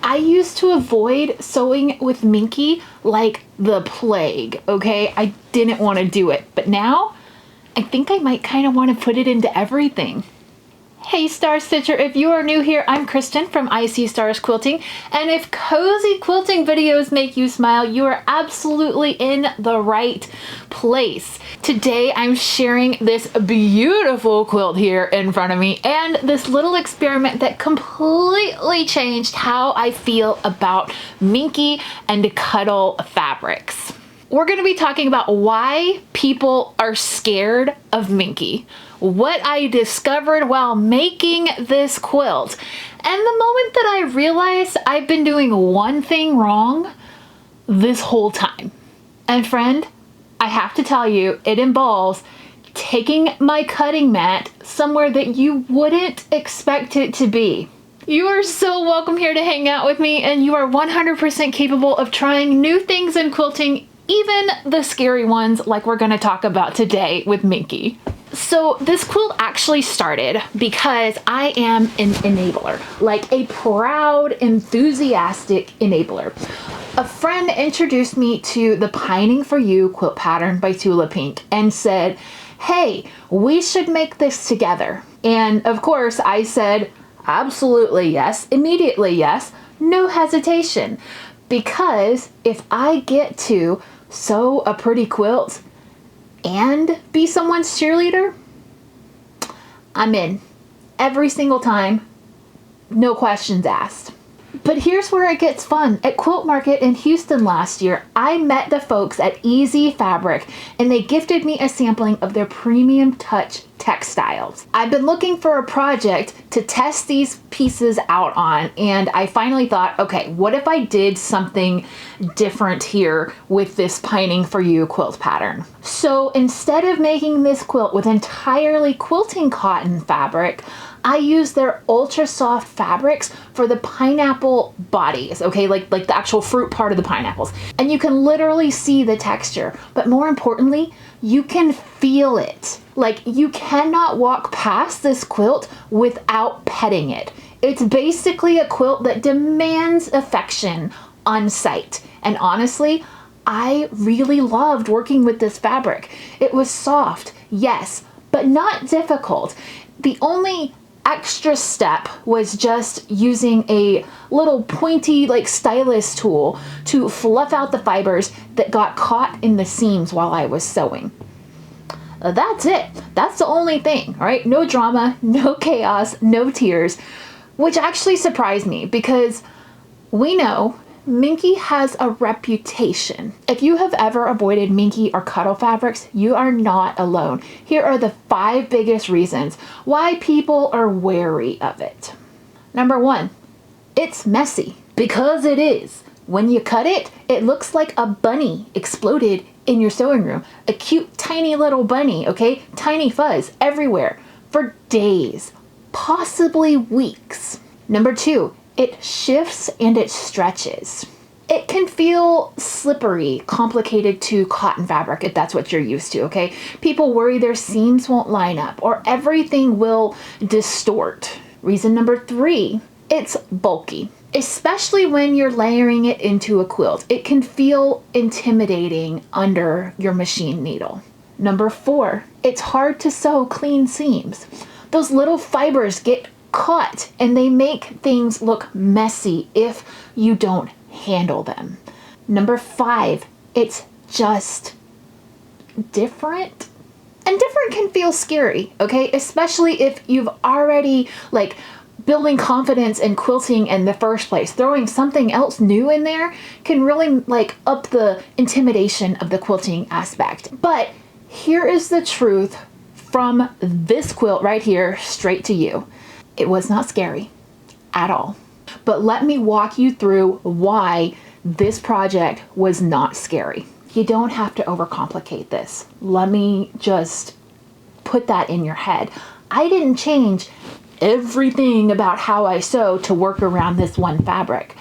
I used to avoid sewing with Minky like the plague, okay? I didn't want to do it, but now I think I might kind of want to put it into everything. Hey Star Stitcher, if you are new here, I'm Kristen from I See Stars Quilting, and if cozy quilting videos make you smile, you are absolutely in the right place. Today I'm sharing this beautiful quilt here in front of me and this little experiment that completely changed how I feel about Minky and cuddle fabrics. We're going to be talking about why people are scared of Minky, what I discovered while making this quilt, and the moment that I realized I've been doing one thing wrong this whole time. And friend, I have to tell you, it involves taking my cutting mat somewhere that you wouldn't expect it to be. You are so welcome here to hang out with me, and you are 100% capable of trying new things in quilting, even the scary ones like we're going to talk about today with Minky. So this quilt actually started because I am an enabler, like a proud, enthusiastic enabler. A friend introduced me to the Pining for You quilt pattern by Tula Pink and said, hey, we should make this together. And of course I said, absolutely yes, immediately yes, no hesitation. Because if I get to sew a pretty quilt and be someone's cheerleader, I'm in. Every single time, no questions asked. But here's where it gets fun. At Quilt Market in Houston last year, I met the folks at Easy Fabric and they gifted me a sampling of their premium touch textiles. I've been looking for a project to test these pieces out on, and I finally thought, okay, what if I did something different here with this Pining for You quilt pattern? So instead of making this quilt with entirely quilting cotton fabric, I used their ultra soft fabrics for the pineapple bodies, okay, like the actual fruit part of the pineapples. And you can literally see the texture, but more importantly, you can feel it. Like, you cannot walk past this quilt without petting it. It's basically a quilt that demands affection on sight. And honestly, I really loved working with this fabric. It was soft, yes, but not difficult. The only extra step was just using a little pointy like stylus tool to fluff out the fibers that got caught in the seams while I was sewing. That's it. That's the only thing, all right? No drama, no chaos, no tears, which actually surprised me because we know Minky has a reputation. If you have ever avoided Minky or cuddle fabrics, you are not alone. Here are the 5 biggest reasons why people are wary of it. Number 1, it's messy, because it is. When you cut it, it looks like a bunny exploded in your sewing room. A cute, tiny little bunny, okay? Tiny fuzz everywhere for days, possibly weeks. Number 2, it shifts and it stretches. It can feel slippery, complicated to cotton fabric if that's what you're used to, okay? People worry their seams won't line up or everything will distort. Reason number 3, it's bulky. Especially when you're layering it into a quilt. It can feel intimidating under your machine needle. Number 4, it's hard to sew clean seams. Those little fibers get caught and they make things look messy if you don't handle them. Number 5, it's just different. And different can feel scary, okay? Especially if you've already like building confidence in quilting in the first place. Throwing something else new in there can really like up the intimidation of the quilting aspect. But here is the truth from this quilt right here, straight to you. It was not scary at all. But let me walk you through why this project was not scary. You don't have to overcomplicate this. Let me just put that in your head. I didn't change everything about how I sew to work around this one fabric.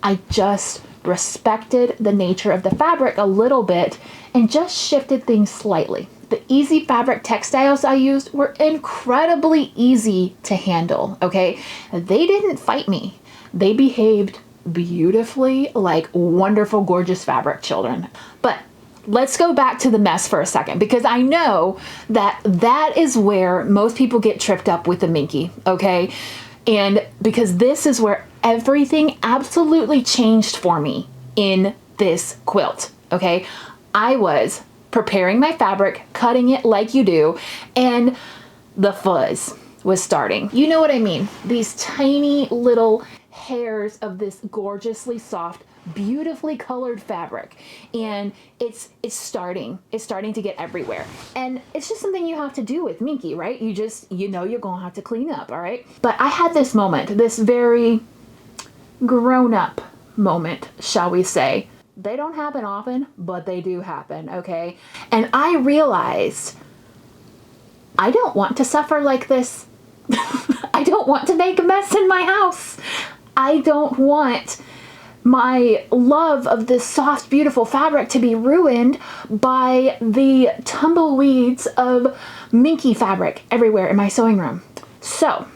I just respected the nature of the fabric a little bit and just shifted things slightly. The Easy Fabric textiles I used were incredibly easy to handle, okay? They didn't fight me. They behaved beautifully, like wonderful, gorgeous fabric, children. But let's go back to the mess for a second, because I know that that is where most people get tripped up with the Minky, okay? And because this is where everything absolutely changed for me in this quilt, okay? I was preparing my fabric, cutting it like you do, and the fuzz was starting. You know what I mean? These tiny little hairs of this gorgeously soft, beautifully colored fabric, and it's starting to get everywhere. And it's just something you have to do with Minky, right? You know you're gonna have to clean up, all right? But I had this moment, this very grown-up moment, shall we say. They don't happen often, but they do happen, okay? And I realized I don't want to suffer like this. I don't want to make a mess in my house. I don't want my love of this soft, beautiful fabric to be ruined by the tumbleweeds of Minky fabric everywhere in my sewing room. So,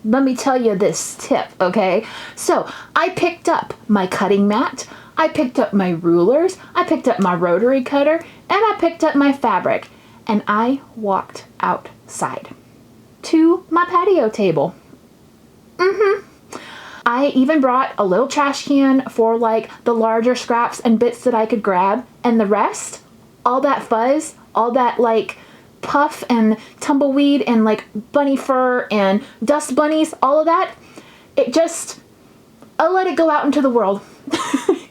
let me tell you this tip, okay? So, I picked up my cutting mat, I picked up my rulers, I picked up my rotary cutter, and I picked up my fabric, and I walked outside to my patio table. I even brought a little trash can for like the larger scraps and bits that I could grab, and the rest, all that fuzz, all that like puff and tumbleweed and like bunny fur and dust bunnies, all of that, I let it go out into the world.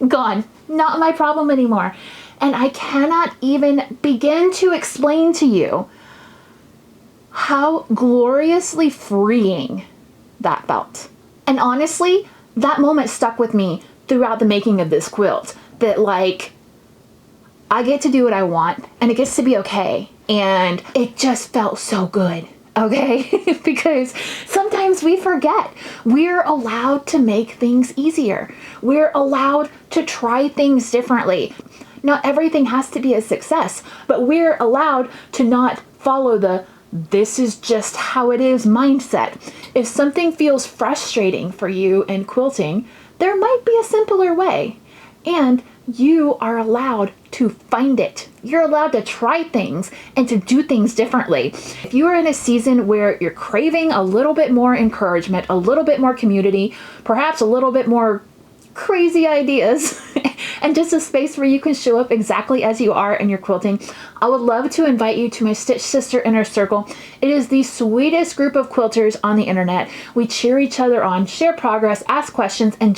Gone. Not my problem anymore. And I cannot even begin to explain to you how gloriously freeing that felt. And honestly, that moment stuck with me throughout the making of this quilt. That like, I get to do what I want and it gets to be okay. And it just felt so good, okay? Because sometimes we forget we're allowed to make things easier. We're allowed to try things differently. Not everything has to be a success, but we're allowed to not follow the "this is just how it is" mindset. If something feels frustrating for you in quilting, there might be a simpler way. And you are allowed to find it. You're allowed to try things and to do things differently. If you are in a season where you're craving a little bit more encouragement, a little bit more community, perhaps a little bit more crazy ideas, and just a space where you can show up exactly as you are in your quilting, I would love to invite you to my Stitch Sister Inner Circle. It is the sweetest group of quilters on the internet. We cheer each other on, share progress, ask questions, and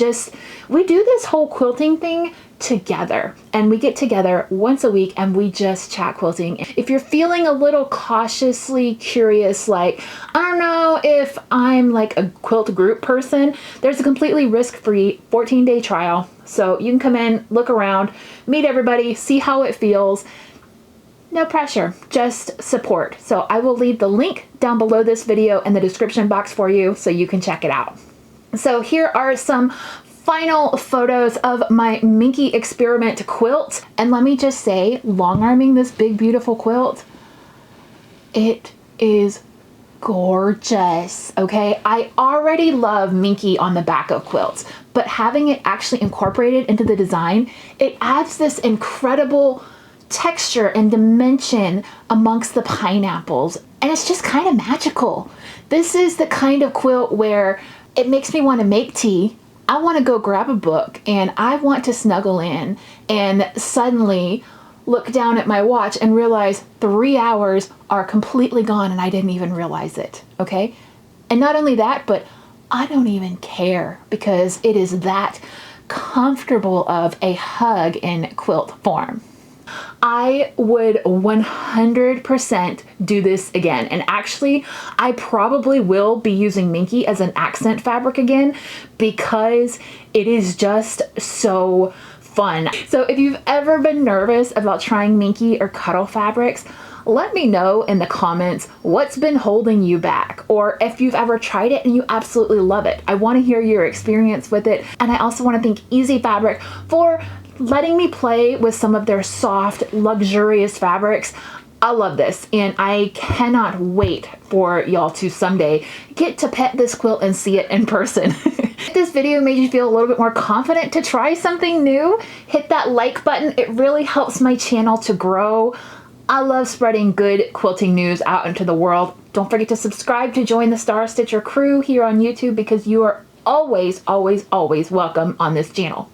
we do this whole quilting thing together. And we get together once a week and we just chat quilting. If you're feeling a little cautiously curious, like, I don't know if I'm like a quilt group person, there's a completely risk-free 14-day trial. So you can come in, look around, meet everybody, see how it feels. No pressure, just support. So I will leave the link down below this video in the description box for you so you can check it out. So here are some final photos of my Minky Experiment quilt. And let me just say, long arming this big, beautiful quilt, it is gorgeous, okay? I already love Minky on the back of quilts, but having it actually incorporated into the design, it adds this incredible texture and dimension amongst the pineapples, and it's just kind of magical. This is the kind of quilt where it makes me want to make tea. I want to go grab a book and I want to snuggle in and suddenly look down at my watch and realize 3 hours are completely gone and I didn't even realize it, okay? And not only that, but I don't even care because it is that comfortable of a hug in quilt form. I would 100% do this again. And actually, I probably will be using Minky as an accent fabric again because it is just so fun. So if you've ever been nervous about trying Minky or cuddle fabrics, let me know in the comments what's been holding you back, or if you've ever tried it and you absolutely love it. I want to hear your experience with it. And I also want to thank Easy Fabric for letting me play with some of their soft, luxurious fabrics. I love this, and I cannot wait for y'all to someday get to pet this quilt and see it in person. If this video made you feel a little bit more confident to try something new, hit that like button. It really helps my channel to grow. I love spreading good quilting news out into the world. Don't forget to subscribe to join the Star Stitcher crew here on YouTube because you are always, always, always welcome on this channel.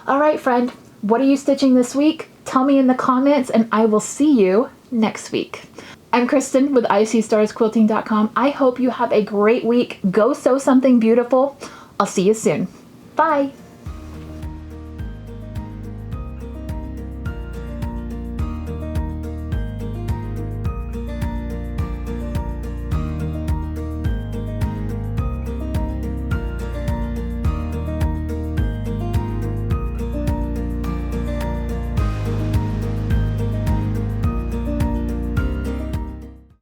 All right, friend, what are you stitching this week? Tell me in the comments and I will see you next week. I'm Kristen with ICStarsQuilting.com. I hope you have a great week. Go sew something beautiful. I'll see you soon. Bye.